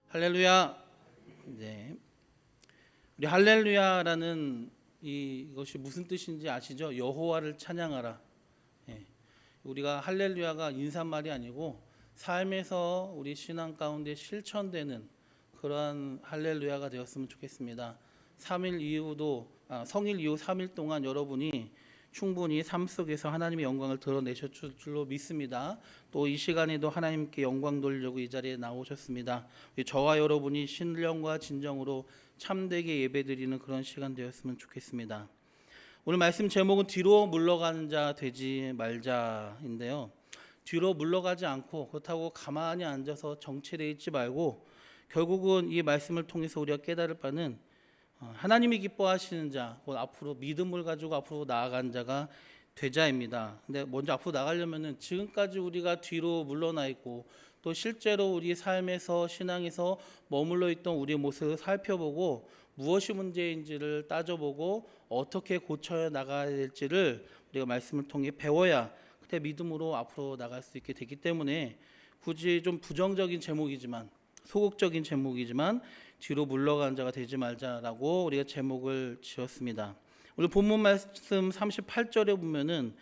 할렐루야. 네. 우리 할렐루야라는 이것이 무슨 뜻인지 아시죠? 여호와를 찬양하라. 예. 우리가 할렐루야가 인사말이 아니고 삶에서 우리 신앙 가운데 실천되는 그러한 할렐루야가 되었으면 좋겠습니다. 3일 이후도 성일 이후 3일 동안 여러분이 충분히 삶 속에서 하나님의 영광을 드러내셨을 줄로 믿습니다. 또 이 시간에도 하나님께 영광 돌리려고 이 자리에 나오셨습니다. 저와 여러분이 신령과 진정으로 참되게 예배드리는 그런 시간 되었으면 좋겠습니다. 오늘 말씀 제목은 뒤로 물러가는 자 되지 말자인데요. 뒤로 물러가지 않고 그렇다고 가만히 앉아서 정체되어 있지 말고 결국은 이 말씀을 통해서 우리가 깨달을 바는 하나님이 기뻐하시는 자, 곧 앞으로 믿음을 가지고 앞으로 나아간 자가 되자입니다. 근데 먼저 앞으로 나가려면은 지금까지 우리가 뒤로 물러나 있고 또 실제로 우리 삶에서 신앙에서 머물러 있던 우리의 모습을 살펴보고 무엇이 문제인지를 따져보고 어떻게 고쳐 나가야 될지를 우리가 말씀을 통해 배워야 그때 믿음으로 앞으로 나갈 수 있게 되기 때문에 굳이 좀 부정적인 제목이지만 소극적인 제목이지만 뒤로 물러간 자가 되지 말자라고 우리가 제목을 지었습니다. 오늘 본문 말씀 38절에 보면은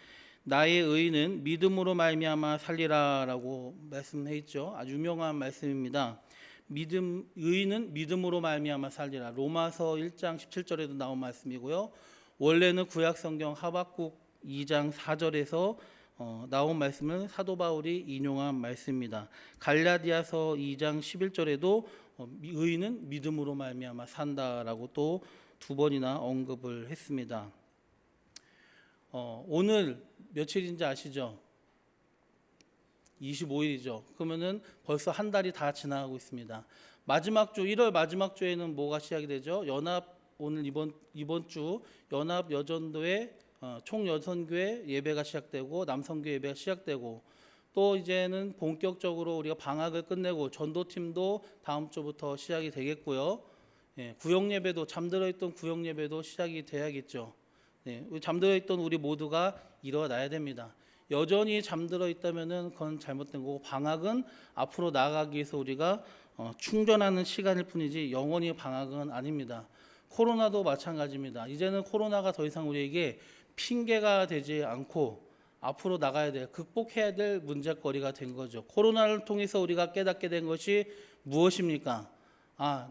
나의 의는 믿음으로 말미암아 살리라라고 말씀해 있죠. 아주 유명한 말씀입니다. 의는 믿음으로 말미암아 살리라. 로마서 1장 17절에도 나온 말씀이고요. 원래는 구약 성경 하박국 2장 4절에서 나온 말씀은 사도 바울이 인용한 말씀입니다. 갈라디아서 2장 11절에도 의인은 믿음으로 말미암아 산다라고 또 두 번이나 언급을 했습니다. 오늘 며칠인지 아시죠? 25일이죠. 그러면은 벌써 한 달이 다 지나가고 있습니다. 마지막 주 1월 마지막 주에는 뭐가 시작이 되죠? 오늘 이번 주 연합 여전도회 총 여선교회 예배가 시작되고 남성교회 예배가 시작되고 또 이제는 본격적으로 우리가 방학을 끝내고 전도팀도 다음 주부터 시작이 되겠고요. 구역 예배도 잠들어 있던 구역 예배도 시작이 돼야겠죠. 잠들어 있던 우리 모두가 일어나야 됩니다. 여전히 잠들어 있다면은 그건 잘못된 거고 방학은 앞으로 나아가기 위해서 우리가 충전하는 시간일 뿐이지 영원히 방학은 아닙니다. 코로나도 마찬가지입니다. 이제는 코로나가 더 이상 우리에게 핑계가 되지 않고 앞으로 나가야 될, 극복해야 될 문제거리가 된 거죠. 코로나를 통해서 우리가 깨닫게 된 것이 무엇입니까?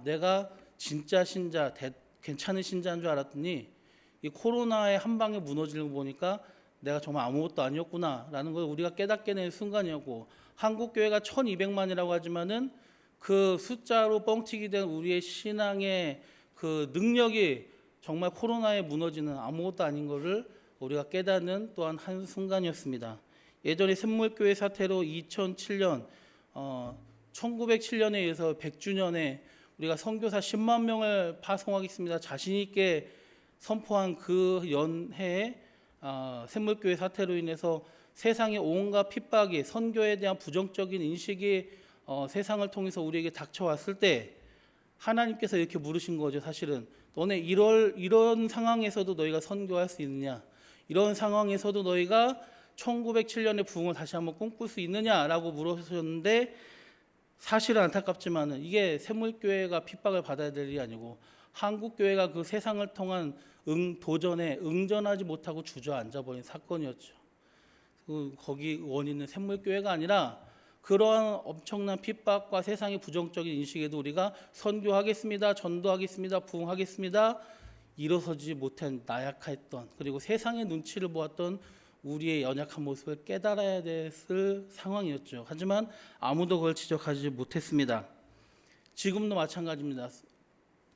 내가 진짜 신자, 괜찮은 신자인 줄 알았더니 이 코로나의 한 방에 무너지는 거 보니까 내가 정말 아무것도 아니었구나라는 걸 우리가 깨닫게 된 순간이었고, 한국 교회가 1,200만이라고 하지만은 그 숫자로 뻥튀기 된 우리의 신앙의 그 능력이 정말 코로나에 무너지는 아무것도 아닌 것을 우리가 깨닫는 또한 한 순간이었습니다. 예전에 샘물교회 사태로 2007년 1907년에 의해서 100주년에 우리가 선교사 10만 명을 파송하겠습니다 자신 있게 선포한 그 연해에 샘물교회 사태로 인해서 세상의 온갖 핍박이, 선교에 대한 부정적인 인식이 세상을 통해서 우리에게 닥쳐왔을 때 하나님께서 이렇게 물으신 거죠. 사실은 너네 이런 상황에서도 너희가 선교할 수 있느냐, 이런 상황에서도 너희가 1907년의 부흥을 다시 한번 꿈꿀 수 있느냐라고 물으셨는데, 사실은 안타깝지만은 이게 샘물교회가 핍박을 받아야 될 일이 아니고 한국교회가 그 세상을 통한 도전에 응전하지 못하고 주저앉아 버린 사건이었죠. 거기 원인은 샘물교회가 아니라 그러한 엄청난 핍박과 세상의 부정적인 인식에도 우리가 선교하겠습니다, 전도하겠습니다, 부흥하겠습니다 일어서지 못한 나약했던, 그리고 세상의 눈치를 보았던 우리의 연약한 모습을 깨달아야 됐을 상황이었죠. 하지만 아무도 그걸 지적하지 못했습니다. 지금도 마찬가지입니다.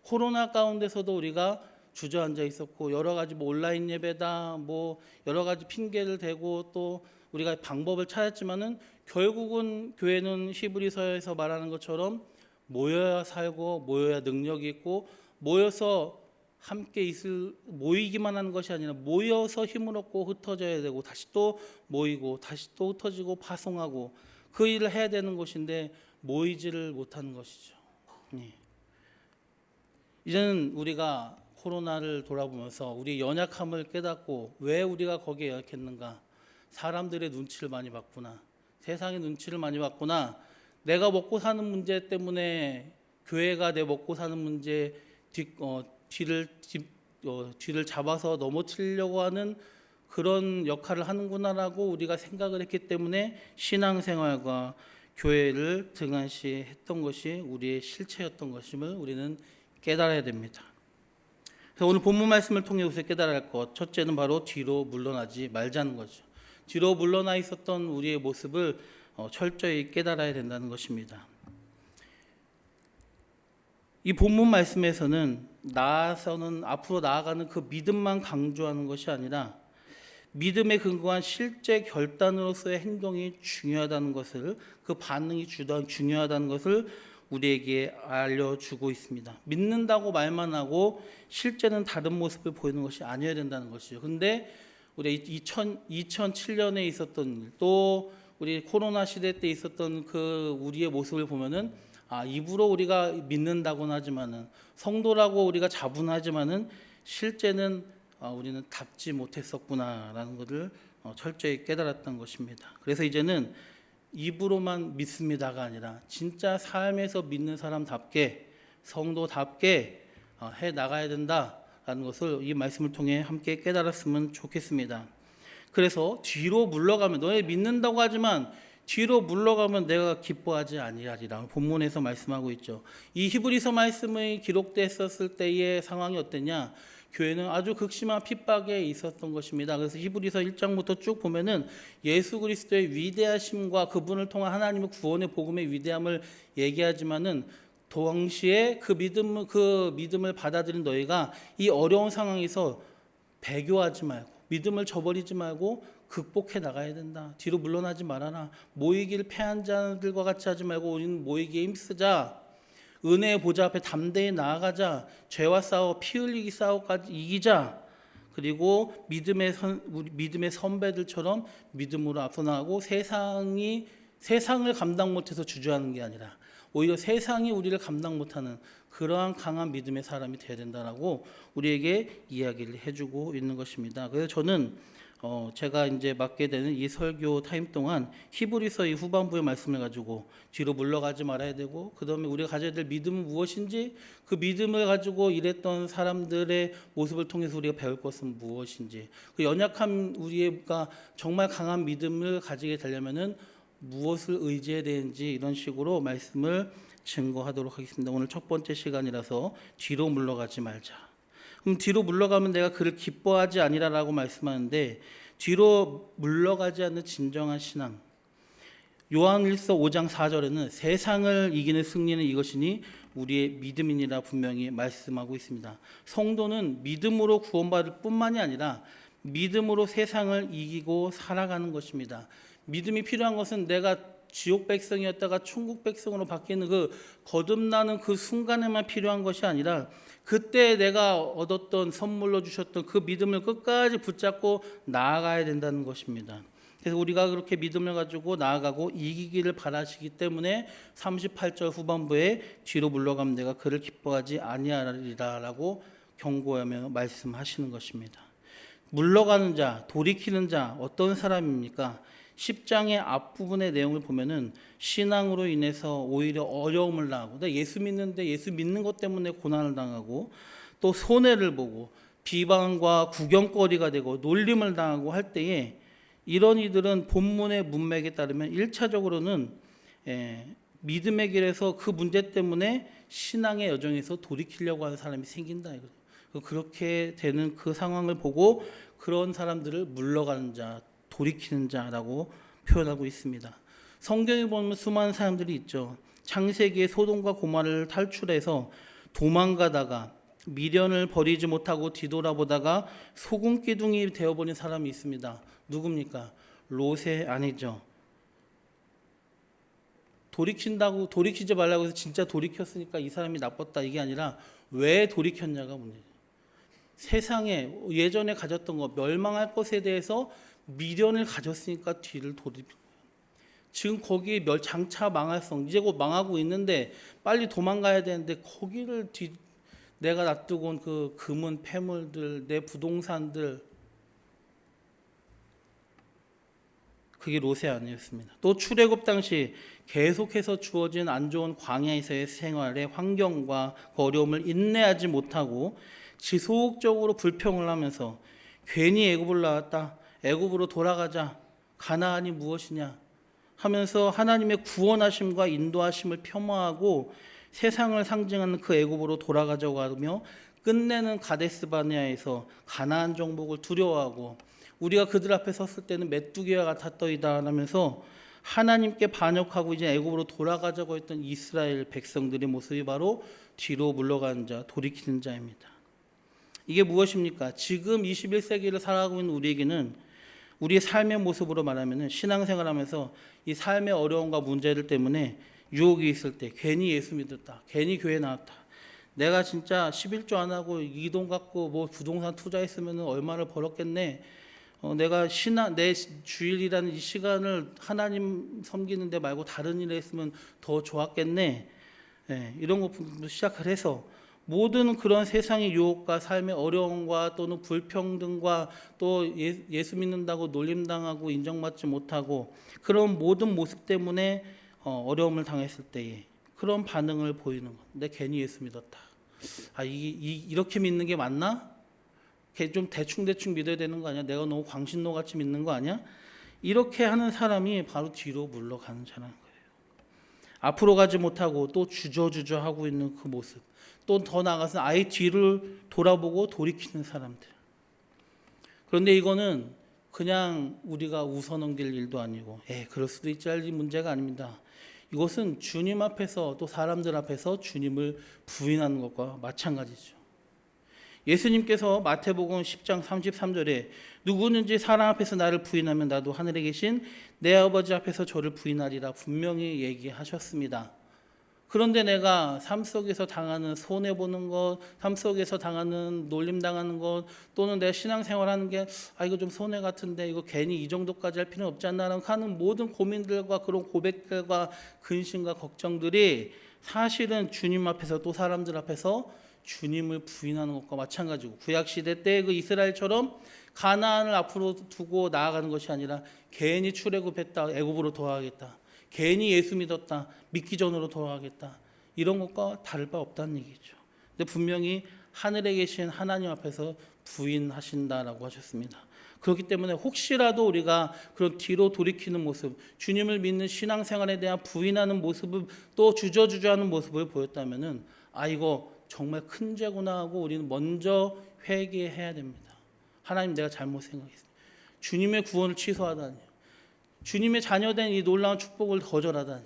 코로나 가운데서도 우리가 주저앉아 있었고 여러 가지 온라인 예배다 여러 가지 핑계를 대고 또 우리가 방법을 찾았지만은 결국은 교회는 히브리서에서 말하는 것처럼 모여야 살고 모여야 능력이 있고 모여서 함께 모이기만 하는 것이 아니라 모여서 힘을 얻고 흩어져야 되고 다시 또 모이고 다시 또 흩어지고 파송하고 그 일을 해야 되는 것인데 모이지를 못하는 것이죠. 이제는 우리가 코로나를 돌아보면서 우리의 연약함을 깨닫고 왜 우리가 거기에 연약했는가, 사람들의 눈치를 많이 봤구나, 세상의 눈치를 많이 봤구나, 내가 먹고 사는 문제 때문에 교회가 내 먹고 사는 문제 뒤를 잡아서 넘어뜨리려고 하는 그런 역할을 하는구나라고 우리가 생각을 했기 때문에 신앙생활과 교회를 등한시했던 것이 우리의 실체였던 것임을 우리는 깨달아야 됩니다. 그래서 오늘 본문 말씀을 통해 우선 깨달아야 할 것, 첫째는 바로 뒤로 물러나지 말자는 거죠. 뒤로 물러나 있었던 우리의 모습을 철저히 깨달아야 된다는 것입니다. 이 본문 말씀에서는 앞으로 나아가는 그 믿음만 강조하는 것이 아니라 믿음에 근거한 실제 결단으로서의 행동이 중요하다는 것을, 그 반응이 중요하다는 것을 우리에게 알려주고 있습니다. 믿는다고 말만 하고 실제는 다른 모습을 보이는 것이 아니어야 된다는 것이죠. 그런데 우리 2007년에 있었던 일, 또 우리 코로나 시대 때 있었던 그 우리의 모습을 보면은 입으로 우리가 믿는다고는 하지만은, 성도라고 우리가 자분하지만은 실제는 우리는 닿지 못했었구나라는 것을 철저히 깨달았던 것입니다. 그래서 이제는 입으로만 믿습니다가 아니라 진짜 삶에서 믿는 사람답게, 성도답게 해 나가야 된다라는 것을 이 말씀을 통해 함께 깨달았으면 좋겠습니다. 그래서 뒤로 물러가면, 너희 믿는다고 하지만 뒤로 물러가면 내가 기뻐하지 아니하리라 본문에서 말씀하고 있죠. 이 히브리서 말씀이 기록됐었을 때의 상황이 어땠냐? 교회는 아주 극심한 핍박에 있었던 것입니다. 그래서 히브리서 1장부터 쭉 보면은 예수 그리스도의 위대하심과 그분을 통한 하나님의 구원의 복음의 위대함을 얘기하지만은 동시에 그 믿음을 받아들인 너희가 이 어려운 상황에서 배교하지 말고, 믿음을 저버리지 말고 극복해 나가야 된다. 뒤로 물러나지 말아라. 모이기를 패한 자들과 같이 하지 말고 우리는 모이기에 힘쓰자. 은혜의 보좌 앞에 담대히 나아가자. 죄와 싸워 피 흘리기 싸워까지 이기자. 그리고 믿음의 선배들처럼 믿음으로 앞서 나가고 세상을 감당 못해서 주저하는 게 아니라 오히려 세상이 우리를 감당 못하는 그러한 강한 믿음의 사람이 되어야 된다라고 우리에게 이야기를 해주고 있는 것입니다. 그래서 저는 제가 이제 맡게 되는 이 설교 타임 동안 히브리서의 후반부의 말씀을 가지고 뒤로 물러가지 말아야 되고, 그 다음에 우리가 가져야 될 믿음은 무엇인지, 그 믿음을 가지고 일했던 사람들의 모습을 통해서 우리가 배울 것은 무엇인지, 그 연약한 우리가 정말 강한 믿음을 가지게 되려면은 무엇을 의지해야 되는지, 이런 식으로 말씀을 증거하도록 하겠습니다. 오늘 첫 번째 시간이라서 뒤로 물러가지 말자. 그럼 뒤로 물러가면 내가 그를 기뻐하지 아니라라고 말씀하는데, 뒤로 물러가지 않는 진정한 신앙, 요한일서 5장 4절에는 세상을 이기는 승리는 이것이니 우리의 믿음이니라 분명히 말씀하고 있습니다. 성도는 믿음으로 구원받을 뿐만이 아니라 믿음으로 세상을 이기고 살아가는 것입니다. 믿음이 필요한 것은 내가 지옥 백성이었다가 천국 백성으로 바뀌는 그 거듭나는 그 순간에만 필요한 것이 아니라 그때 내가 얻었던 선물로 주셨던 그 믿음을 끝까지 붙잡고 나아가야 된다는 것입니다. 그래서 우리가 그렇게 믿음을 가지고 나아가고 이기기를 바라시기 때문에 38절 후반부에 뒤로 물러가면 내가 그를 기뻐하지 아니하리라라고 경고하며 말씀하시는 것입니다. 물러가는 자, 돌이키는 자, 어떤 사람입니까? 10장의 앞부분의 내용을 보면은 신앙으로 인해서 오히려 어려움을 당하고, 내가 예수 믿는데 예수 믿는 것 때문에 고난을 당하고, 또 손해를 보고 비방과 구경거리가 되고 놀림을 당하고 할 때에, 이런 이들은 본문의 문맥에 따르면 1차적으로는 믿음의 길에서 그 문제 때문에 신앙의 여정에서 돌이키려고 하는 사람이 생긴다. 그렇게 되는 그 상황을 보고 그런 사람들을 물러가는 자, 돌이키는 자라고 표현하고 있습니다. 성경에 보면 수많은 사람들이 있죠. 창세기의 소돔과 고모라를 탈출해서 도망가다가 미련을 버리지 못하고 뒤돌아보다가 소금 기둥이 되어버린 사람이 있습니다. 누굽니까? 롯의 아내죠. 돌이키지 말라고 해서 진짜 돌이켰으니까 이 사람이 나빴다, 이게 아니라 왜 돌이켰냐가 문제예요. 세상에 예전에 가졌던 것, 멸망할 것에 대해서 미련을 가졌으니까 뒤를 돌이킨 거예요. 지금 거기 장차 망할성, 이제 곧 망하고 있는데 빨리 도망가야 되는데 거기를 내가 놔두고 온 그 금은 폐물들, 내 부동산들, 그게 롯의 아내였습니다. 또 출애굽 당시 계속해서 주어진 안 좋은 광야에서의 생활의 환경과 그 어려움을 인내하지 못하고 지속적으로 불평을 하면서 괜히 애굽을 나왔다, 애굽으로 돌아가자, 가나안이 무엇이냐 하면서 하나님의 구원하심과 인도하심을 폄하하고 세상을 상징하는 그 애굽으로 돌아가자고 하며 끝내는 가데스 바네아에서 가나안 정복을 두려워하고 우리가 그들 앞에 섰을 때는 메뚜기와 같았더이다 하면서 하나님께 반역하고 이제 애굽으로 돌아가자고 했던 이스라엘 백성들의 모습이 바로 뒤로 물러가는 자, 돌이키는 자입니다. 이게 무엇입니까? 지금 21세기를 살아가고 있는 우리에게는 우리의 삶의 모습으로 말하면 신앙생활하면서 이 삶의 어려움과 문제들 때문에 유혹이 있을 때 괜히 예수 믿었다, 괜히 교회 나왔다, 내가 진짜 11조 안 하고 이 돈 갖고 뭐 부동산 투자했으면 얼마를 벌었겠네, 내가 내 주일이라는 이 시간을 하나님 섬기는 데 말고 다른 일을 했으면 더 좋았겠네, 이런 것부터 시작을 해서 모든 그런 세상의 유혹과 삶의 어려움과 또는 불평등과 또 예수 믿는다고 놀림당하고 인정받지 못하고 그런 모든 모습 때문에 어려움을 당했을 때에 그런 반응을 보이는 것. 내 괜히 예수 믿었다. 이렇게 믿는 게 맞나? 좀 대충 믿어야 되는 거 아니야? 내가 너무 광신도같이 믿는 거 아니야? 이렇게 하는 사람이 바로 뒤로 물러가는 자라는 거예요. 앞으로 가지 못하고 또 주저하고 있는 그 모습. 또 더 나아가서 아예 뒤를 돌아보고 돌이키는 사람들. 그런데 이거는 그냥 우리가 웃어넘길 일도 아니고 그럴 수도 있지 할 문제가 아닙니다. 이것은 주님 앞에서 또 사람들 앞에서 주님을 부인하는 것과 마찬가지죠. 예수님께서 마태복음 10장 33절에 누구든지 사람 앞에서 나를 부인하면 나도 하늘에 계신 내 아버지 앞에서 저를 부인하리라 분명히 얘기하셨습니다. 그런데 내가 삶 속에서 당하는 손해보는 것, 삶 속에서 당하는 놀림당하는 것, 또는 내 신앙생활하는 게 이거 좀 손해 같은데 이거 괜히 이 정도까지 할 필요는 없지 않나 하는 모든 고민들과 그런 고백들과 근심과 걱정들이 사실은 주님 앞에서 또 사람들 앞에서 주님을 부인하는 것과 마찬가지고 구약시대 때 그 이스라엘처럼 가나안을 앞으로 두고 나아가는 것이 아니라 괜히 출애굽했다, 애굽으로 돌아가겠다, 괜히 예수 믿었다, 믿기 전으로 돌아가겠다, 이런 것과 다를 바 없다는 얘기죠. 근데 분명히 하늘에 계신 하나님 앞에서 부인하신다라고 하셨습니다. 그렇기 때문에 혹시라도 우리가 그런 뒤로 돌이키는 모습, 주님을 믿는 신앙생활에 대한 부인하는 모습을 또 주저하는 모습을 보였다면은 이거 정말 큰 죄구나 하고 우리는 먼저 회개해야 됩니다. 하나님, 내가 잘못 생각했습니다. 주님의 구원을 취소하다니요, 주님의 자녀된 이 놀라운 축복을 거절하다니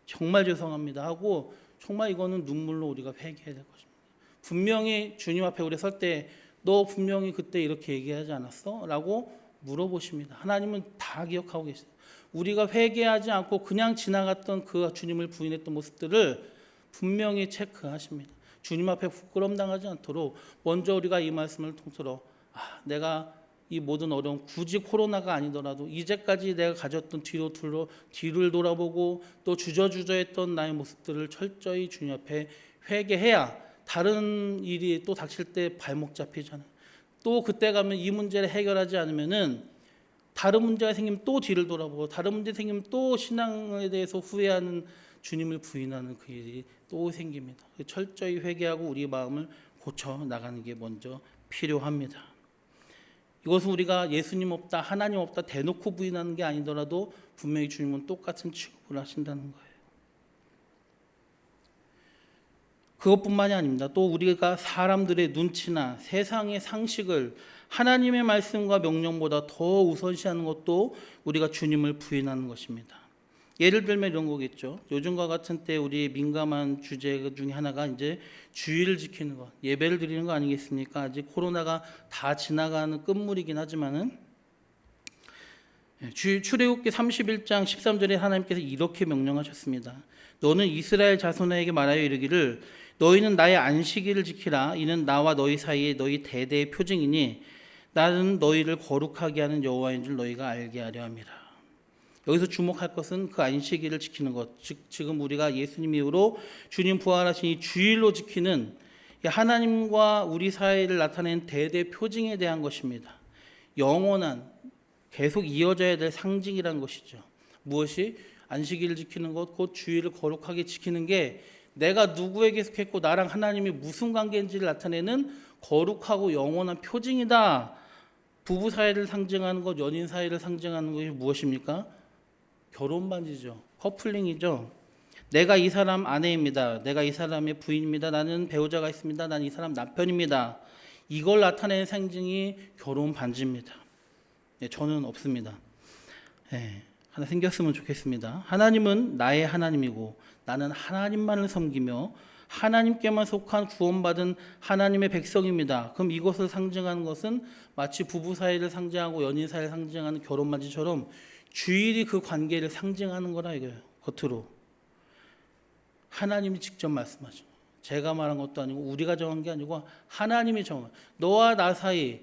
정말 죄송합니다 하고 정말 이거는 눈물로 우리가 회개해야 될 것입니다. 분명히 주님 앞에 우리 설 때 너 분명히 그때 이렇게 얘기하지 않았어? 라고 물어보십니다. 하나님은 다 기억하고 계세요. 우리가 회개하지 않고 그냥 지나갔던 그 주님을 부인했던 모습들을 분명히 체크하십니다. 주님 앞에 부끄러움 당하지 않도록 먼저 우리가 이 말씀을 통틀어 내가 이 모든 어려움, 굳이 코로나가 아니더라도 이제까지 내가 가졌던 뒤를 돌아보고 또 주저했던 나의 모습들을 철저히 주님 앞에 회개해야 다른 일이 또 닥칠 때 발목 잡히잖아요. 또 그때 가면 이 문제를 해결하지 않으면은 다른 문제가 생기면 또 뒤를 돌아보고 다른 문제 생기면 또 신앙에 대해서 후회하는, 주님을 부인하는 그 일이 또 생깁니다. 철저히 회개하고 우리 마음을 고쳐 나가는 게 먼저 필요합니다. 이것은 우리가 예수님 없다, 하나님 없다 대놓고 부인하는 게 아니더라도 분명히 주님은 똑같은 취급을 하신다는 거예요. 그것뿐만이 아닙니다. 또 우리가 사람들의 눈치나 세상의 상식을 하나님의 말씀과 명령보다 더 우선시하는 것도 우리가 주님을 부인하는 것입니다. 예를 들면 이런 거겠죠. 요즘과 같은 때 우리의 민감한 주제 중에 하나가 이제 주의를 지키는 것, 예배를 드리는 거 아니겠습니까? 아직 코로나가 다 지나가는 끝물이긴 하지만은 출애굽기 31장 13절에 하나님께서 이렇게 명령하셨습니다. 너는 이스라엘 자손에게 말하여 이르기를 너희는 나의 안식일을 지키라. 이는 나와 너희 사이에 너희 대대의 표징이니 나는 너희를 거룩하게 하는 여호와인 줄 너희가 알게 하려 함이라. 여기서 주목할 것은 그 안식일을 지키는 것, 즉 지금 우리가 예수님 이후로 주님 부활하신 이 주일로 지키는 하나님과 우리 사이를 나타내는 대대 표징에 대한 것입니다. 영원한 계속 이어져야 될 상징이라는 것이죠. 무엇이? 안식일을 지키는 것, 곧 주일을 거룩하게 지키는 게 내가 누구에게 속했고 나랑 하나님이 무슨 관계인지를 나타내는 거룩하고 영원한 표징이다. 부부 사이를 상징하는 것, 연인 사이를 상징하는 것이 무엇입니까? 결혼 반지죠. 커플링이죠. 내가 이 사람 아내입니다. 내가 이 사람의 부인입니다. 나는 배우자가 있습니다. 나는 이 사람 남편입니다. 이걸 나타내는 상징이 결혼 반지입니다. 네, 저는 없습니다. 네, 하나 생겼으면 좋겠습니다. 하나님은 나의 하나님이고 나는 하나님만을 섬기며 하나님께만 속한 구원받은 하나님의 백성입니다. 그럼 이것을 상징하는 것은 마치 부부 사이를 상징하고 연인 사이를 상징하는 결혼 반지처럼 주일이 그 관계를 상징하는 거라 이거예요. 겉으로. 하나님이 직접 말씀하죠. 제가 말한 것도 아니고 우리가 정한 게 아니고 하나님이 정한. 너와 나 사이,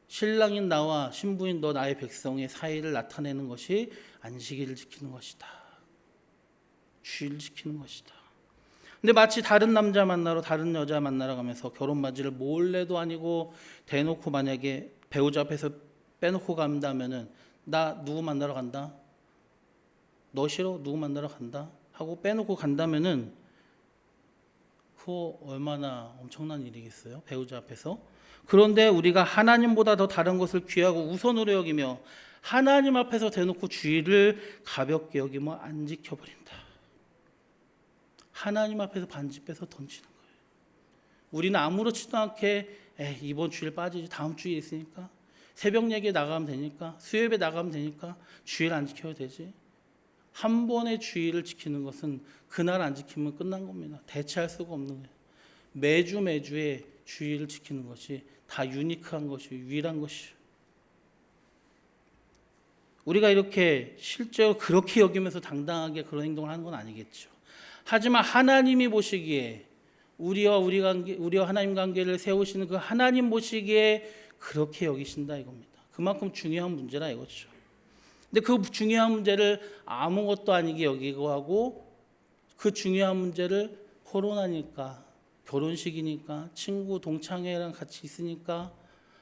신랑인 나와 신부인 너 나의 백성의 사이를 나타내는 것이 안식일을 지키는 것이다. 주일을 지키는 것이다. 근데 마치 다른 남자 만나러 다른 여자 만나러 가면서 결혼 반지를 몰래도 아니고 대놓고 만약에 배우자 앞에서 빼놓고 간다면은 나 누구 만나러 간다? 너 싫어? 누구 만나러 간다? 하고 빼놓고 간다면은 그거 얼마나 엄청난 일이겠어요? 배우자 앞에서. 그런데 우리가 하나님보다 더 다른 것을 귀하고 우선으로 여기며 하나님 앞에서 대놓고 주일을 가볍게 여기며 안 지켜버린다. 하나님 앞에서 반지 빼서 던지는 거예요. 우리는 아무렇지도 않게 이번 주일 빠지지 다음 주일 있으니까 새벽 예배에 나가면 되니까 수요예배 나가면 되니까 주일 안 지켜도 되지. 한 번의 주일을 지키는 것은 그날 안 지키면 끝난 겁니다. 대체할 수가 없는 거예요. 매주의 주일을 지키는 것이 다 유니크한 것이 유일한 것이죠. 우리가 이렇게 실제로 그렇게 여기면서 당당하게 그런 행동을 하는 건 아니겠죠. 하지만 하나님이 보시기에 우리와 하나님 관계를 세우시는 그 하나님 보시기에 그렇게 여기신다 이겁니다. 그만큼 중요한 문제라 이거죠. 근데 그 중요한 문제를 아무것도 아니게 여기고 하고 그 중요한 문제를 코로나니까 결혼식이니까 친구 동창회랑 같이 있으니까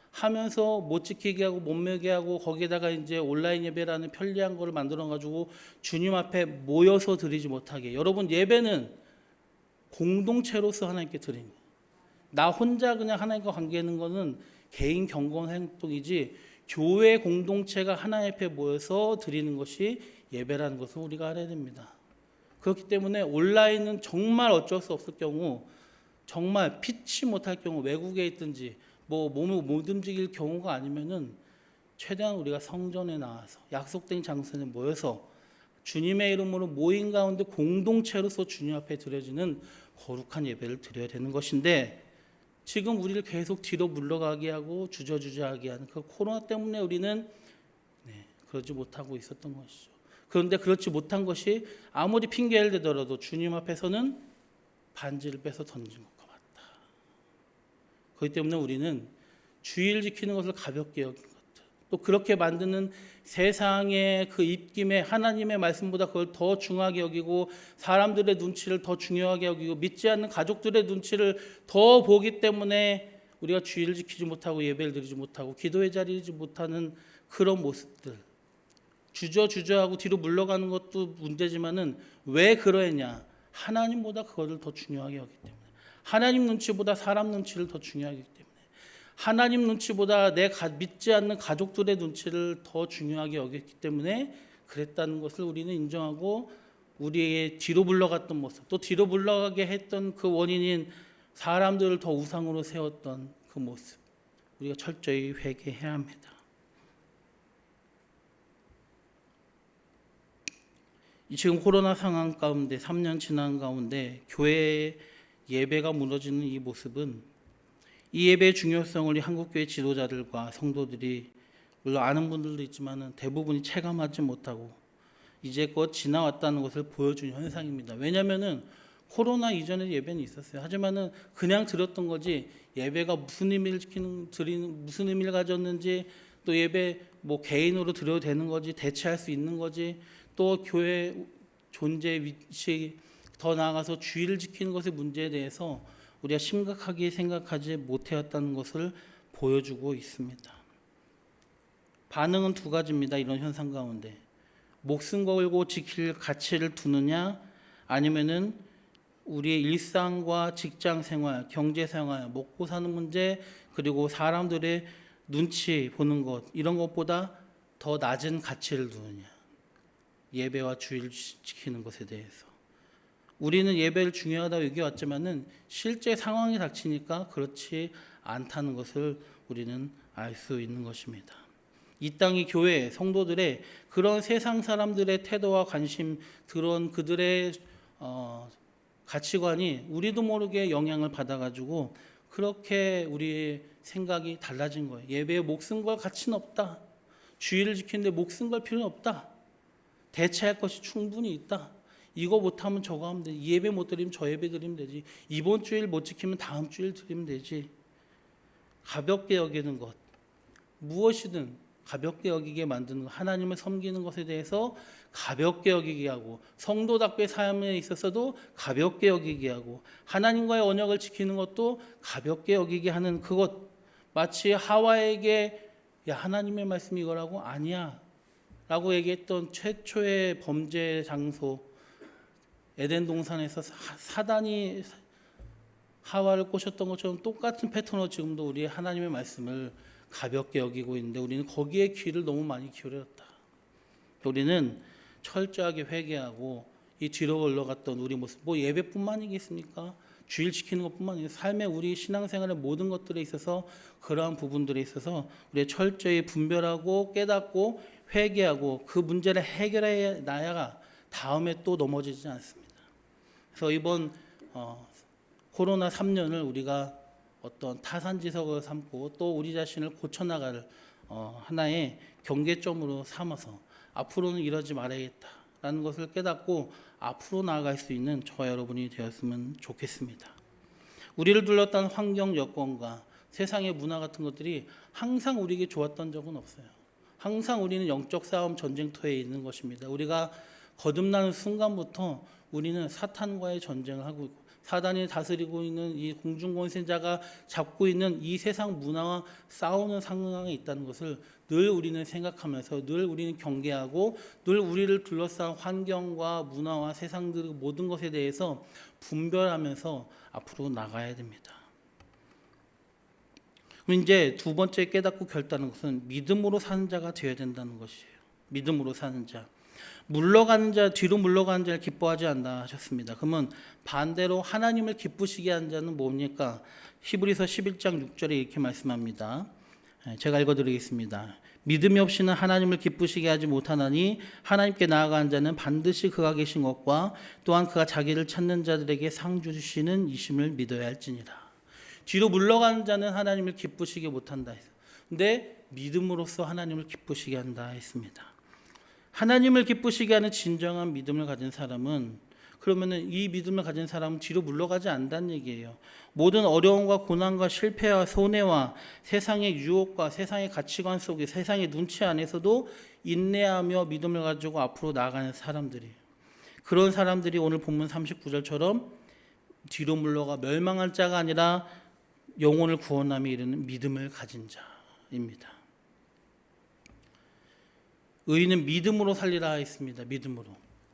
하면서 못 지키게 하고 못 먹게 하고 거기에다가 이제 온라인 예배라는 편리한 거를 만들어 가지고 주님 앞에 모여서 드리지 못하게. 여러분 예배는 공동체로서 하나님께 드리는 거예요. 나 혼자 그냥 하나님과 관계하는 거는 개인 경건 행동이지 교회 공동체가 하나님 앞에 모여서 드리는 것이 예배라는 것을 우리가 알아야 됩니다. 그렇기 때문에 온라인은 정말 어쩔 수 없을 경우 정말 피치 못할 경우 외국에 있든지 뭐 몸을 못 움직일 경우가 아니면은 최대한 우리가 성전에 나와서 약속된 장소에 모여서 주님의 이름으로 모인 가운데 공동체로서 주님 앞에 드려지는 거룩한 예배를 드려야 되는 것인데 지금 우리를 계속 뒤로 물러가게 하고 주저주저하게 하는 그 코로나 때문에 우리는 그러지 못하고 있었던 것이죠. 그런데 그렇지 못한 것이 아무리 핑계를 대더라도 주님 앞에서는 반지를 빼서 던진 것과 같다. 그렇기 때문에 우리는 주일 지키는 것을 가볍게 여긴 것, 또 그렇게 만드는 세상의 그 입김에 하나님의 말씀보다 그걸 더 중하게 여기고 사람들의 눈치를 더 중요하게 여기고 믿지 않는 가족들의 눈치를 더 보기 때문에 우리가 주일을 지키지 못하고 예배를 드리지 못하고 기도의 자리이지 못하는 그런 모습들, 주저하고 뒤로 물러가는 것도 문제지만은 왜 그러했냐? 하나님보다 그거를 더 중요하게 여기기 때문에, 하나님 눈치보다 사람 눈치를 더 중요하게 여기기 때문에, 하나님 눈치보다 믿지 않는 가족들의 눈치를 더 중요하게 여겼기 때문에 그랬다는 것을 우리는 인정하고 우리의 뒤로 물러갔던 모습, 또 뒤로 물러가게 했던 그 원인인 사람들을 더 우상으로 세웠던 그 모습, 우리가 철저히 회개해야 합니다. 지금 코로나 상황 가운데 3년 지난 가운데 교회의 예배가 무너지는 이 모습은 이 예배의 중요성을 우리 한국교회 지도자들과 성도들이 물론 아는 분들도 있지만 대부분이 체감하지 못하고 이제껏 지나왔다는 것을 보여주는 현상입니다. 왜냐하면 코로나 이전에 예배는 있었어요. 하지만 그냥 드렸던 거지 예배가 무슨 의미를 무슨 의미를 가졌는지, 또 예배 뭐 개인으로 드려도 되는 거지, 대체할 수 있는 거지, 또 교회 존재 위치, 더 나아가서 주의를 지키는 것의 문제에 대해서 우리가 심각하게 생각하지 못해왔다는 것을 보여주고 있습니다. 반응은 두 가지입니다. 이런 현상 가운데 목숨 걸고 지킬 가치를 두느냐, 아니면은 우리의 일상과 직장 생활, 경제 생활, 먹고 사는 문제, 그리고 사람들의 눈치 보는 것, 이런 것보다 더 낮은 가치를 두느냐, 예배와 주의를 지키는 것에 대해서. 우리는 예배를 중요하다고 여겨왔지만은 실제 상황이 닥치니까 그렇지 않다는 것을 우리는 알 수 있는 것입니다. 이 땅의 교회 성도들의 그런 세상 사람들의 태도와 관심, 그런 그들의 가치관이 우리도 모르게 영향을 받아가지고 그렇게 우리의 생각이 달라진 거예요. 예배에 목숨 걸 가치는 없다. 주의를 지키는데 목숨 걸 필요는 없다. 대체할 것이 충분히 있다. 이거 못하면 저거 하면 되지. 이 예배 못 드리면 저 예배 드리면 되지. 이번 주일 못 지키면 다음 주일 드리면 되지. 가볍게 여기는 것, 무엇이든 가볍게 여기게 만드는 것, 하나님을 섬기는 것에 대해서 가볍게 여기게 하고, 성도답게 삶에 있어서도 가볍게 여기게 하고, 하나님과의 언약을 지키는 것도 가볍게 여기게 하는 그것. 마치 하와에게 야, 하나님의 말씀이 이거라고? 아니야 라고 얘기했던 최초의 범죄 장소 에덴 동산에서 사단이 하와를 꼬셨던 것처럼 똑같은 패턴으로 지금도 우리 하나님의 말씀을 가볍게 여기고 있는데, 우리는 거기에 귀를 너무 많이 기울였다. 우리는 철저하게 회개하고 이 뒤로 올라갔던 우리 모습, 뭐 예배뿐만이겠습니까? 주일 지키는 것뿐만 아니라 삶의 우리 신앙생활의 모든 것들에 있어서, 그러한 부분들에 있어서 우리 철저히 분별하고 깨닫고 회개하고 그 문제를 해결해 놔야 다음에 또 넘어지지 않습니다. 그래서 이번 코로나 3년을 우리가 어떤 타산지석을 삼고 또 우리 자신을 고쳐나갈 하나의 경계점으로 삼아서 앞으로는 이러지 말아야겠다라는 것을 깨닫고 앞으로 나아갈 수 있는 저와 여러분이 되었으면 좋겠습니다. 우리를 둘러싼 환경 여건과 세상의 문화 같은 것들이 항상 우리에게 좋았던 적은 없어요. 항상 우리는 영적 싸움 전쟁터에 있는 것입니다. 우리가 거듭나는 순간부터 우리는 사탄과의 전쟁을 하고 있고, 사단이 다스리고 있는 이 공중권세자가 잡고 있는 이 세상 문화와 싸우는 상황에 있다는 것을 늘 우리는 생각하면서 늘 우리는 경계하고 늘 우리를 둘러싼 환경과 문화와 세상들 모든 것에 대해서 분별하면서 앞으로 나가야 됩니다. 그럼 이제 두 번째 깨닫고 결단하는 것은 믿음으로 사는 자가 되어야 된다는 것이에요. 믿음으로 사는 자. 물러가는 자, 뒤로 물러가는 자를 기뻐하지 않나 하셨습니다. 그러면 반대로 하나님을 기쁘시게 하는 자는 뭡니까? 히브리서 11장 6절에 이렇게 말씀합니다. 제가 읽어드리겠습니다. 믿음이 없이는 하나님을 기쁘시게 하지 못하나니 하나님께 나아가는 자는 반드시 그가 계신 것과 또한 그가 자기를 찾는 자들에게 상 주시는 이심을 믿어야 할지니라. 뒤로 물러가는 자는 하나님을 기쁘시게 못한다. 근데 믿음으로써 하나님을 기쁘시게 한다 했습니다. 하나님을 기쁘시게 하는 진정한 믿음을 가진 사람은, 그러면은 이 믿음을 가진 사람은 뒤로 물러가지 않는다는 얘기예요. 모든 어려움과 고난과 실패와 손해와 세상의 유혹과 세상의 가치관 속에, 세상의 눈치 안에서도 인내하며 믿음을 가지고 앞으로 나아가는 사람들이에요. 그런 사람들이 오늘 본문 39절처럼 뒤로 물러가 멸망할 자가 아니라 영혼을 구원함에 이르는 믿음을 가진 자입니다. 의인은 믿음으로 살리라 했습니다.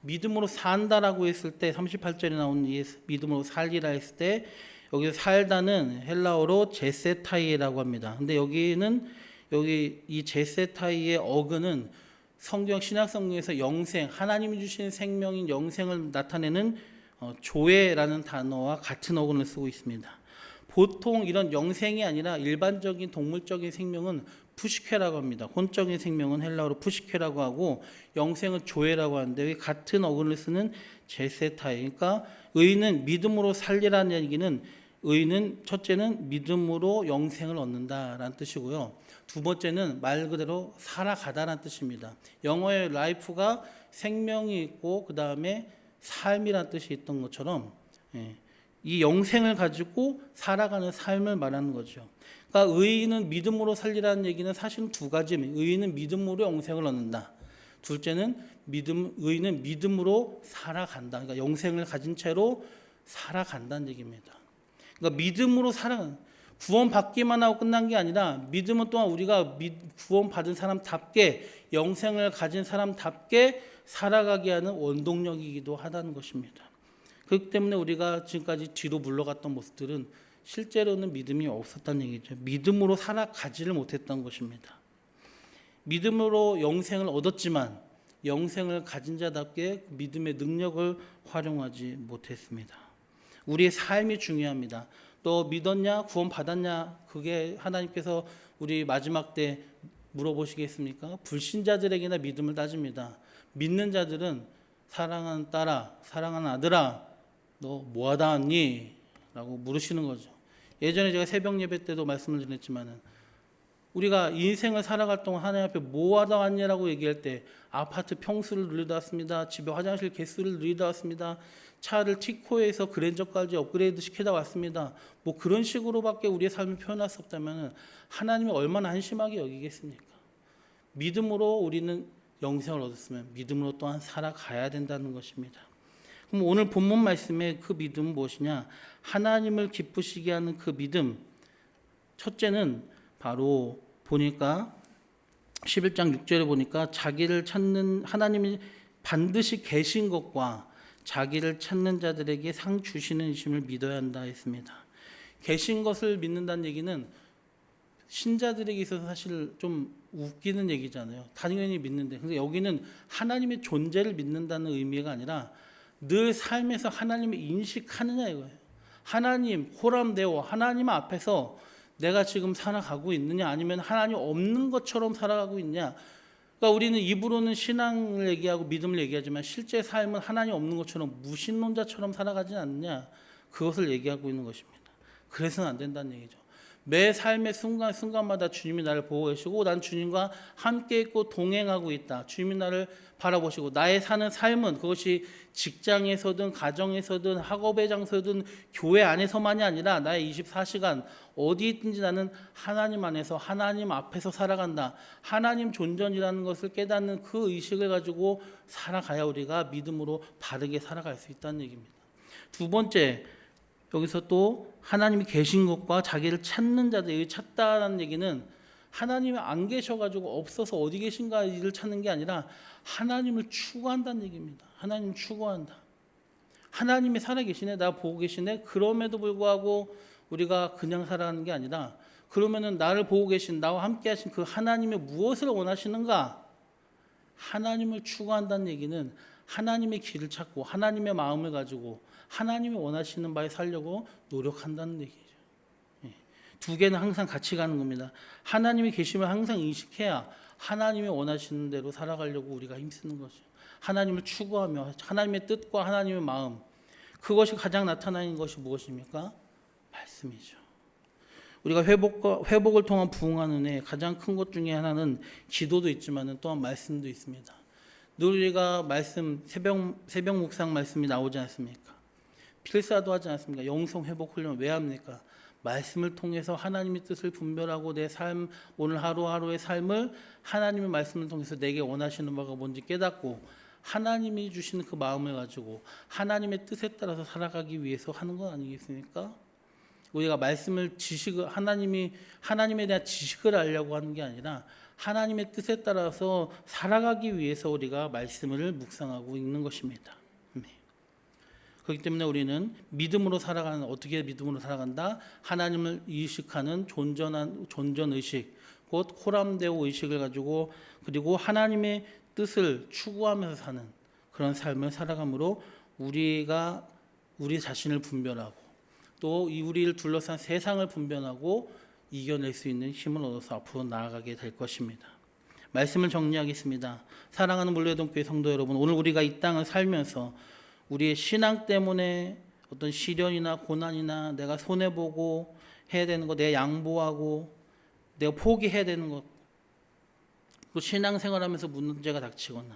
믿음으로 산다라고 했을 때 38절에 나온 이 믿음으로 살리라 했을 때 여기서 살다는 헬라어로 제세타이라고 합니다. 근데 여기 이 제세타이의 어근은 성경 신약성경에서 영생, 하나님이 주신 생명인 영생을 나타내는 조회라는 단어와 같은 어근을 쓰고 있습니다. 보통 이런 영생이 아니라 일반적인 동물적인 생명은 푸시케라고 합니다. 혼적인 생명은 헬라어로 푸시케라고 하고 영생은 조회라고 하는데 같은 어근을 쓰는 제세타이. 그러니까 의인은 믿음으로 살리라는 얘기는, 의인은 첫째는 믿음으로 영생을 얻는다라는 뜻이고요. 두 번째는 말 그대로 살아가다라는 뜻입니다. 영어의 life가 생명이 있고 그 다음에 삶이라는 뜻이 있던 것처럼 이 영생을 가지고 살아가는 삶을 말하는 거죠. 그러니까 의인은 믿음으로 살리라는 얘기는 사실은 두 가지입니다. 의인은 믿음으로 영생을 얻는다. 둘째는 의인은 믿음으로 살아간다. 그러니까 영생을 가진 채로 살아간다는 얘기입니다. 그러니까 믿음으로 살아가는, 구원받기만 하고 끝난 게 아니라 믿음은 또한 우리가 구원받은 사람답게 영생을 가진 사람답게 살아가게 하는 원동력이기도 하다는 것입니다. 그렇기 때문에 우리가 지금까지 뒤로 물러갔던 모습들은 실제로는 믿음이 없었다는 얘기죠. 믿음으로 살아가지를 못했던 것입니다. 믿음으로 영생을 얻었지만 영생을 가진 자답게 믿음의 능력을 활용하지 못했습니다. 우리의 삶이 중요합니다. 또 믿었냐, 구원받았냐, 그게 하나님께서 우리 마지막 때 물어보시겠습니까? 불신자들에게나 믿음을 따집니다. 믿는 자들은 사랑하는 딸아, 사랑하는 아들아, 너 뭐하다 왔니? 라고 물으시는 거죠. 예전에 제가 새벽 예배 때도 말씀을 드렸지만은 우리가 인생을 살아갈 동안 하나님 앞에 뭐하다 왔냐라고 얘기할 때 아파트 평수를 누리다 왔습니다. 집에 화장실 개수를 누리다 왔습니다. 차를 티코에서 그랜저까지 업그레이드 시키다 왔습니다. 뭐 그런 식으로밖에 우리의 삶을 표현할 수 없다면 하나님이 얼마나 한심하게 여기겠습니까? 믿음으로 우리는 영생을 얻었으면 믿음으로 또한 살아가야 된다는 것입니다. 그럼 오늘 본문 말씀의 그 믿음은 무엇이냐? 하나님을 기쁘시게 하는 그 믿음. 첫째는 바로 보니까 11장 6절에 보니까 자기를 찾는 하나님이 반드시 계신 것과 자기를 찾는 자들에게 상 주시는 이심을 믿어야 한다 했습니다. 계신 것을 믿는다는 얘기는 신자들에게 있어서 사실 좀 웃기는 얘기잖아요. 당연히 믿는데, 근데 여기는 하나님의 존재를 믿는다는 의미가 아니라 늘 삶에서 하나님을 인식하느냐 이거예요. 하나님, 호람되어 하나님 앞에서 내가 지금 살아가고 있느냐, 아니면 하나님 없는 것처럼 살아가고 있냐. 그러니까 우리는 입으로는 신앙을 얘기하고 믿음을 얘기하지만 실제 삶은 하나님 없는 것처럼 무신론자처럼 살아가지 않느냐, 그것을 얘기하고 있는 것입니다. 그래서는 안 된다는 얘기죠. 매 삶의 순간순간마다 주님이 나를 보고 계시고 난 주님과 함께 있고 동행하고 있다. 주님이 나를 바라보시고 나의 사는 삶은 그것이 직장에서든 가정에서든 학업의 장소든 교회 안에서만이 아니라 나의 24시간 어디 있든지 나는 하나님 안에서 하나님 앞에서 살아간다. 하나님 존전이라는 것을 깨닫는 그 의식을 가지고 살아가야 우리가 믿음으로 바르게 살아갈 수 있다는 얘기입니다. 두 번째, 여기서 또 하나님이 계신 것과 자기를 찾는 자들, 찾다라는 얘기는 하나님이 안 계셔가지고 없어서 어디 계신가 이를 찾는 게 아니라 하나님을 추구한다는 얘기입니다. 하나님을 추구한다. 하나님이 살아계시네, 나 보고 계시네. 그럼에도 불구하고 우리가 그냥 살아가는 게 아니라 그러면은 나를 보고 계신, 나와 함께 하신 그 하나님이 무엇을 원하시는가? 하나님을 추구한다는 얘기는 하나님의 길을 찾고 하나님의 마음을 가지고 하나님이 원하시는 바에 살려고 노력한다는 얘기죠. 두 개는 항상 같이 가는 겁니다. 하나님이 계심을 항상 인식해야 하나님이 원하시는 대로 살아가려고 우리가 힘쓰는 거죠. 하나님을 추구하며 하나님의 뜻과 하나님의 마음, 그것이 가장 나타나는 것이 무엇입니까? 말씀이죠. 우리가 회복을 통한 부흥하는 데 가장 큰 것 중에 하나는 기도도 있지만 또한 말씀도 있습니다. 늘 우리가 말씀, 새벽 묵상 말씀이 나오지 않습니까? 필사도 하지 않습니까? 영성 회복 훈련 왜 합니까? 말씀을 통해서 하나님의 뜻을 분별하고 내 삶, 오늘 하루하루의 삶을 하나님의 말씀을 통해서 내게 원하시는 바가 뭔지 깨닫고 하나님이 주시는 그 마음을 가지고 하나님의 뜻에 따라서 살아가기 위해서 하는 것 아니겠습니까? 우리가 말씀을 하나님에 대한 지식을 알려고 하는 게 아니라 하나님의 뜻에 따라서 살아가기 위해서 우리가 말씀을 묵상하고 있는 것입니다. 그렇기 때문에 우리는 믿음으로 살아가는, 어떻게 믿음으로 살아간다? 하나님을 의식하는 존전 의식, 곧 호람되오 의식을 가지고 그리고 하나님의 뜻을 추구하면서 사는 그런 삶을 살아감으로 우리가 우리 자신을 분별하고 또 우리를 둘러싼 세상을 분별하고 이겨낼 수 있는 힘을 얻어서 앞으로 나아가게 될 것입니다. 말씀을 정리하겠습니다. 사랑하는 물레동교회 성도 여러분, 오늘 우리가 이 땅을 살면서 우리의 신앙 때문에 어떤 시련이나 고난이나 내가 손해보고 해야 되는 것, 내가 양보하고 내가 포기해야 되는 것, 또 신앙생활하면서 문제가 닥치거나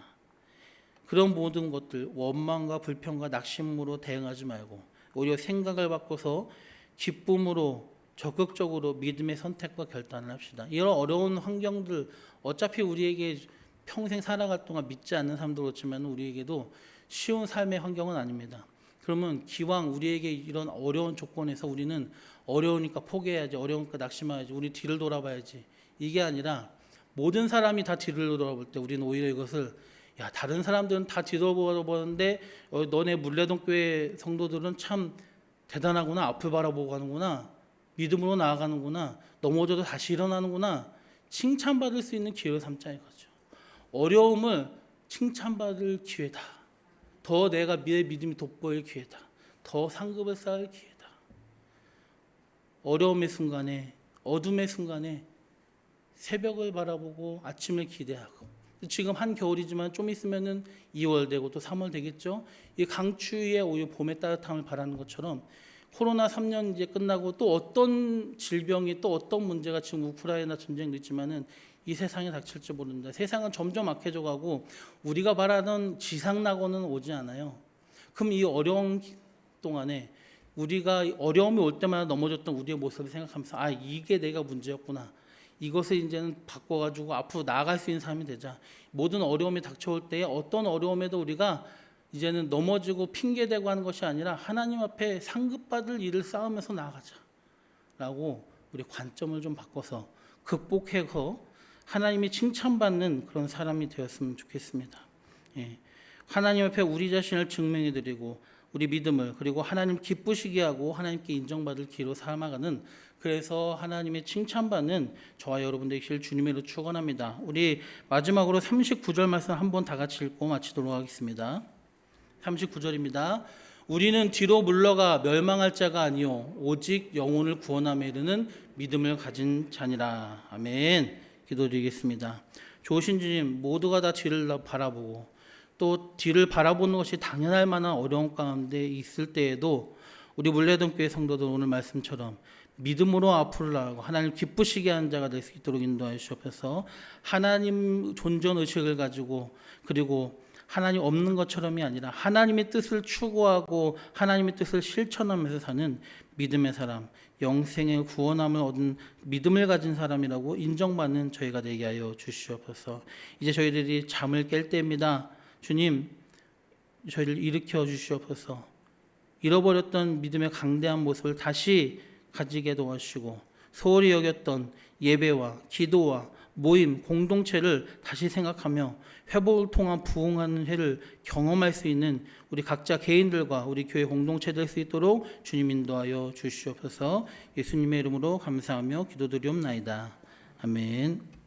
그런 모든 것들, 원망과 불평과 낙심으로 대응하지 말고 오히려 생각을 바꿔서 기쁨으로 적극적으로 믿음의 선택과 결단을 합시다. 이런 어려운 환경들, 어차피 우리에게 평생 살아갈 동안 믿지 않는 사람도 그렇지만 우리에게도 쉬운 삶의 환경은 아닙니다. 그러면 기왕 우리에게 이런 어려운 조건에서 우리는 어려우니까 포기해야지, 어려우니까 낙심해야지, 우리 뒤를 돌아봐야지, 이게 아니라 모든 사람이 다 뒤를 돌아볼 때 우리는 오히려 이것을, 야, 다른 사람들은 다 뒤돌아보는데 너네 물레동교회 성도들은 참 대단하구나, 앞을 바라보고 가는구나, 믿음으로 나아가는구나, 넘어져도 다시 일어나는구나, 칭찬받을 수 있는 기회를 삼자 이거죠. 어려움을 칭찬받을 기회다. 더 내가 내 믿음이 돋보일 기회다. 더 상급을 쌓을 기회다. 어려움의 순간에, 어둠의 순간에 새벽을 바라보고 아침을 기대하고, 지금 한겨울이지만 좀 있으면은 2월 되고 또 3월 되겠죠. 이 강추위에 오히려 봄의 따뜻함을 바라는 것처럼 코로나 3년 이제 끝나고 또 어떤 질병이, 또 어떤 문제가, 지금 우크라이나 전쟁도 있지만은 이 세상에 닥칠지 모른다. 세상은 점점 악해져 가고 우리가 바라던 지상낙원은 오지 않아요. 그럼 이 어려운 동안에 우리가 어려움이 올 때마다 넘어졌던 우리의 모습을 생각하면서, 아, 이게 내가 문제였구나, 이것을 이제는 바꿔가지고 앞으로 나아갈 수 있는 사람이 되자. 모든 어려움이 닥쳐올 때에 어떤 어려움에도 우리가 이제는 넘어지고 핑계대고 하는 것이 아니라 하나님 앞에 상급받을 일을 쌓으면서 나아가자 라고 우리 관점을 좀 바꿔서 극복해서 하나님이 칭찬받는 그런 사람이 되었으면 좋겠습니다. 예. 하나님 앞에 우리 자신을 증명해 드리고 우리 믿음을, 그리고 하나님 기쁘시게 하고 하나님께 인정받을 기로 삼아가는, 그래서 하나님의 칭찬받는 저와 여러분 되실 주님의 이름으로 축원합니다. 우리 마지막으로 39절 말씀 한번 다 같이 읽고 마치도록 하겠습니다. 39절입니다. 우리는 뒤로 물러가 멸망할 자가 아니요 오직 영혼을 구원함에 이르는 믿음을 가진 자니라. 아멘. 기도드리겠습니다. 좋으신 주님, 모두가 다 뒤를 바라보고 또 뒤를 바라보는 것이 당연할 만한 어려움 가운데 있을 때에도 우리 물레동교회 성도들 오늘 말씀처럼 믿음으로 앞으로 나아가고 하나님 기쁘시게 하는 자가 될 수 있도록 인도하여 주옵소서. 하나님 존전 의식을 가지고, 그리고 하나님 없는 것처럼이 아니라 하나님의 뜻을 추구하고 하나님의 뜻을 실천하면서 사는 믿음의 사람, 영생의 구원함을 얻은 믿음을 가진 사람이라고 인정받는 저희가 되게 하여 주시옵소서. 이제 저희들이 잠을 깰 때입니다. 주님, 저희를 일으켜 주시옵소서. 잃어버렸던 믿음의 강대한 모습을 다시 가지게 도와주시고, 소홀히 여겼던 예배와 기도와 모임, 공동체를 다시 생각하며 회복을 통한 부흥하는 해를 경험할 수 있는 우리 각자 개인들과 우리 교회 공동체 될 수 있도록 주님 인도하여 주시옵소서. 예수님의 이름으로 감사하며 기도드리옵나이다. 아멘.